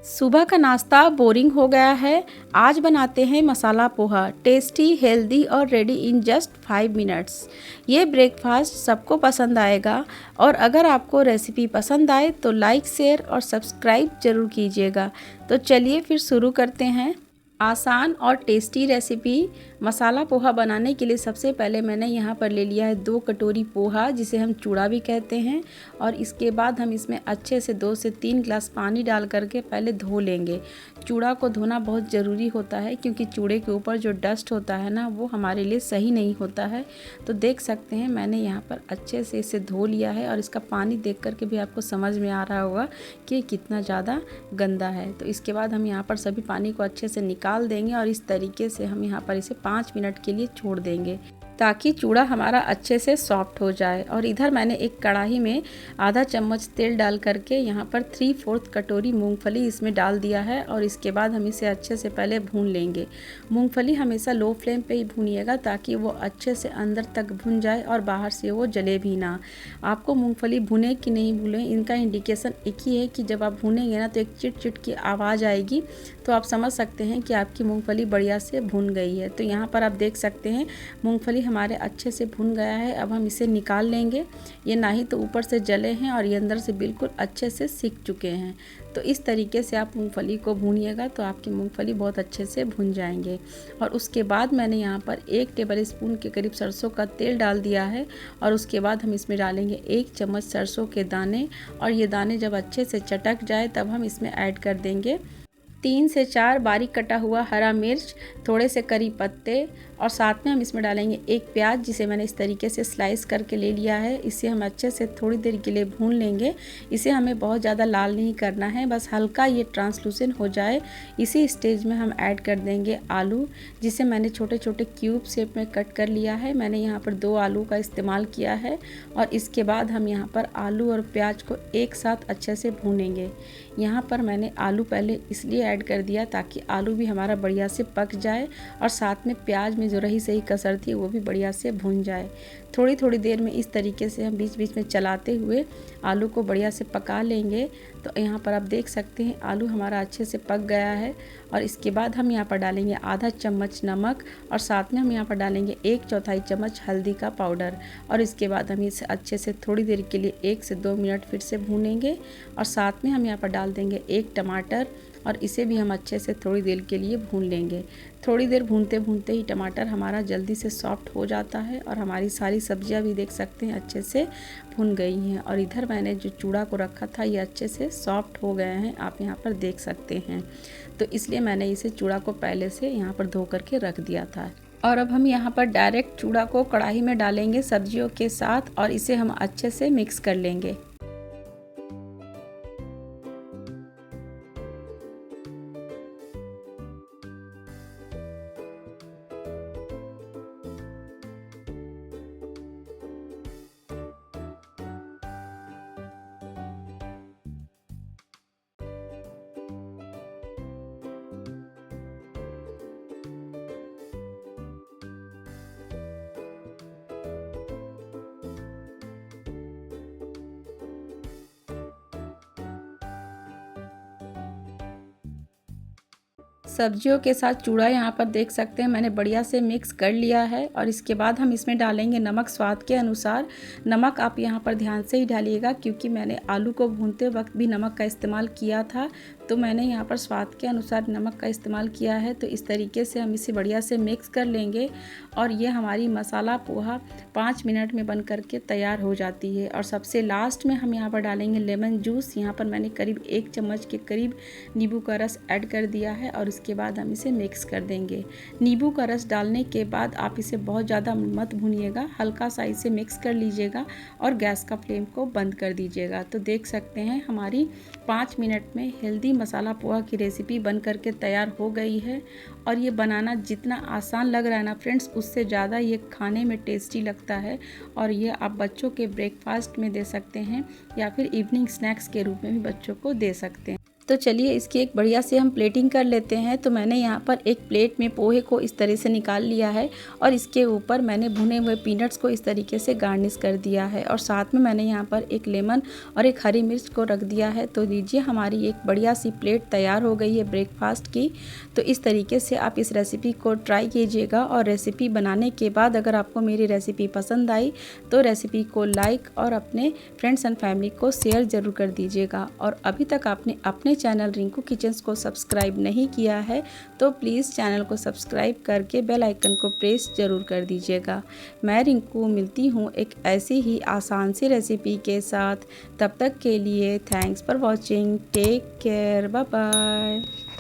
सुबह का नाश्ता बोरिंग हो गया है। आज बनाते हैं मसाला पोहा, टेस्टी, हेल्दी और रेडी इन जस्ट 5 मिनट्स। ये ब्रेकफास्ट सबको पसंद आएगा और अगर आपको रेसिपी पसंद आए तो लाइक, शेयर और सब्सक्राइब ज़रूर कीजिएगा। तो चलिए फिर शुरू करते हैं। आसान और टेस्टी रेसिपी मसाला पोहा बनाने के लिए सबसे पहले मैंने यहाँ पर ले लिया है 2 कटोरी पोहा, जिसे हम चूड़ा भी कहते हैं। और इसके बाद हम इसमें अच्छे से 2 से 3 ग्लास पानी डाल करके पहले धो लेंगे। चूड़ा को धोना बहुत ज़रूरी होता है क्योंकि चूड़े के ऊपर जो डस्ट होता है ना, वो हमारे लिए सही नहीं होता है। तो देख सकते हैं मैंने यहाँ पर अच्छे से इसे धो लिया है और इसका पानी देख करके भी आपको समझ में आ रहा होगा कि कितना ज़्यादा गंदा है। तो इसके बाद हम यहाँ पर सभी पानी को अच्छे से निकाल देंगे और इस तरीके से हम यहाँ पर इसे 5 मिनट के लिए छोड़ देंगे ताकि चूड़ा हमारा अच्छे से सॉफ्ट हो जाए। और इधर मैंने एक कढ़ाई में आधा चम्मच तेल डाल करके यहाँ पर 3/4 कटोरी मूंगफली इसमें डाल दिया है और इसके बाद हम इसे अच्छे से पहले भून लेंगे। मूंगफली हमेशा लो फ्लेम पे ही भूनिएगा ताकि वो अच्छे से अंदर तक भुन जाए और बाहर से वो जले भी ना। आपको मूंगफली भुने कि नहीं भूने, इनका इंडिकेशन एक ही है कि जब आप भूनेंगे ना तो एक चिट चिट की आवाज़ आएगी, तो आप समझ सकते हैं कि आपकी मूंगफली बढ़िया से भुन गई है। तो यहाँ पर आप देख सकते हैं मूंगफली हमारे अच्छे से भुन गया है। अब हम इसे निकाल लेंगे। ये ना ही तो ऊपर से जले हैं और ये अंदर से बिल्कुल अच्छे से सिक चुके हैं। तो इस तरीके से आप मूंगफली को भूनिएगा तो आपकी मूंगफली बहुत अच्छे से भुन जाएंगे। और उसके बाद मैंने यहाँ पर 1 टेबल स्पून के करीब सरसों का तेल डाल दिया है और उसके बाद हम इसमें डालेंगे 1 चम्मच सरसों के दाने। और ये दाने जब अच्छे से चटक जाए तब हम इसमें ऐड कर देंगे 3 से 4 बारीक कटा हुआ हरा मिर्च, थोड़े से करी पत्ते और साथ में हम इसमें डालेंगे 1 प्याज, जिसे मैंने इस तरीके से स्लाइस करके ले लिया है। इसे हम अच्छे से थोड़ी देर के लिए भून लेंगे। इसे हमें बहुत ज़्यादा लाल नहीं करना है, बस हल्का ये ट्रांसलूसेंट हो जाए। इसी स्टेज में हम ऐड कर देंगे आलू, जिसे मैंने छोटे छोटे क्यूब शेप में कट कर लिया है। मैंने यहाँ पर 2 आलू का इस्तेमाल किया है और इसके बाद हम यहाँ पर आलू और प्याज को एक साथ अच्छे से भूनेंगे। यहाँ पर मैंने आलू पहले इसलिए ऐड कर दिया ताकि आलू भी हमारा बढ़िया से पक जाए और साथ में प्याज में जो रही सही कसर थी वो भी बढ़िया से भून जाए। थोड़ी थोड़ी देर में इस तरीके से हम बीच बीच में चलाते हुए आलू को बढ़िया से पका लेंगे। तो यहाँ पर आप देख सकते हैं आलू हमारा अच्छे से पक गया है। और इसके बाद हम यहाँ पर डालेंगे आधा चम्मच नमक और साथ में हम यहाँ पर डालेंगे 1/4 चम्मच हल्दी का पाउडर। और इसके बाद हम इसे अच्छे से थोड़ी देर के लिए 1 से 2 मिनट फिर से भूनेंगे। और साथ में हम यहाँ पर डाल देंगे 1 टमाटर और इसे भी हम अच्छे से थोड़ी देर के लिए भून लेंगे। थोड़ी देर भूनते भूनते ही टमाटर हमारा जल्दी से सॉफ्ट हो जाता है और हमारी सारी सब्जियां भी देख सकते हैं अच्छे से भुन गई हैं। और इधर मैंने जो चूड़ा को रखा था ये अच्छे से सॉफ्ट हो गए हैं, आप यहाँ पर देख सकते हैं। तो इसलिए मैंने इसे चूड़ा को पहले से यहाँ पर धो करके रख दिया था। और अब हम यहाँ पर डायरेक्ट चूड़ा को कढ़ाई में डालेंगे सब्जियों के साथ और इसे हम अच्छे से मिक्स कर लेंगे। सब्जियों के साथ चूड़ा यहाँ पर देख सकते हैं मैंने बढ़िया से मिक्स कर लिया है। और इसके बाद हम इसमें डालेंगे नमक स्वाद के अनुसार। नमक आप यहाँ पर ध्यान से ही डालिएगा क्योंकि मैंने आलू को भूनते वक्त भी नमक का इस्तेमाल किया था, तो मैंने यहाँ पर स्वाद के अनुसार नमक का इस्तेमाल किया है। तो इस तरीके से हम इसे बढ़िया से मिक्स कर लेंगे और ये हमारी मसाला पोहा 5 मिनट में बन करके तैयार हो जाती है। और सबसे लास्ट में हम यहाँ पर डालेंगे लेमन जूस। यहाँ पर मैंने करीब 1 चम्मच के करीब नींबू का रस ऐड कर दिया है और इसके बाद हम इसे मिक्स कर देंगे। नींबू का रस डालने के बाद आप इसे बहुत ज़्यादा मत भूनिएगा, हल्का सा इसे मिक्स कर लीजिएगा और गैस का फ्लेम को बंद कर दीजिएगा। तो देख सकते हैं हमारी 5 मिनट में हेल्दी मसाला पोहा की रेसिपी बन करके तैयार हो गई है। और ये बनाना जितना आसान लग रहा है ना फ्रेंड्स, उससे ज़्यादा ये खाने में टेस्टी लगता है। और ये आप बच्चों के ब्रेकफास्ट में दे सकते हैं या फिर इवनिंग स्नैक्स के रूप में भी बच्चों को दे सकते हैं। तो चलिए इसकी एक बढ़िया से हम प्लेटिंग कर लेते हैं। तो मैंने यहाँ पर एक प्लेट में पोहे को इस तरह से निकाल लिया है और इसके ऊपर मैंने भुने हुए पीनट्स को इस तरीके से गार्निश कर दिया है और साथ में मैंने यहाँ पर एक लेमन और एक हरी मिर्च को रख दिया है। तो लीजिए हमारी एक बढ़िया सी प्लेट तैयार हो गई है ब्रेकफास्ट की। तो इस तरीके से आप इस रेसिपी को ट्राई कीजिएगा और रेसिपी बनाने के बाद अगर आपको मेरी रेसिपी पसंद आई तो रेसिपी को लाइक और अपने फ्रेंड्स एंड फैमिली को शेयर ज़रूर कर दीजिएगा। और अभी तक आपने अपने चैनल रिंकू किचन्स को सब्सक्राइब नहीं किया है तो प्लीज़ चैनल को सब्सक्राइब करके बेल आइकन को प्रेस ज़रूर कर दीजिएगा। मैं रिंकू मिलती हूँ एक ऐसी ही आसान सी रेसिपी के साथ। तब तक के लिए thanks for watching. Take care, bye bye.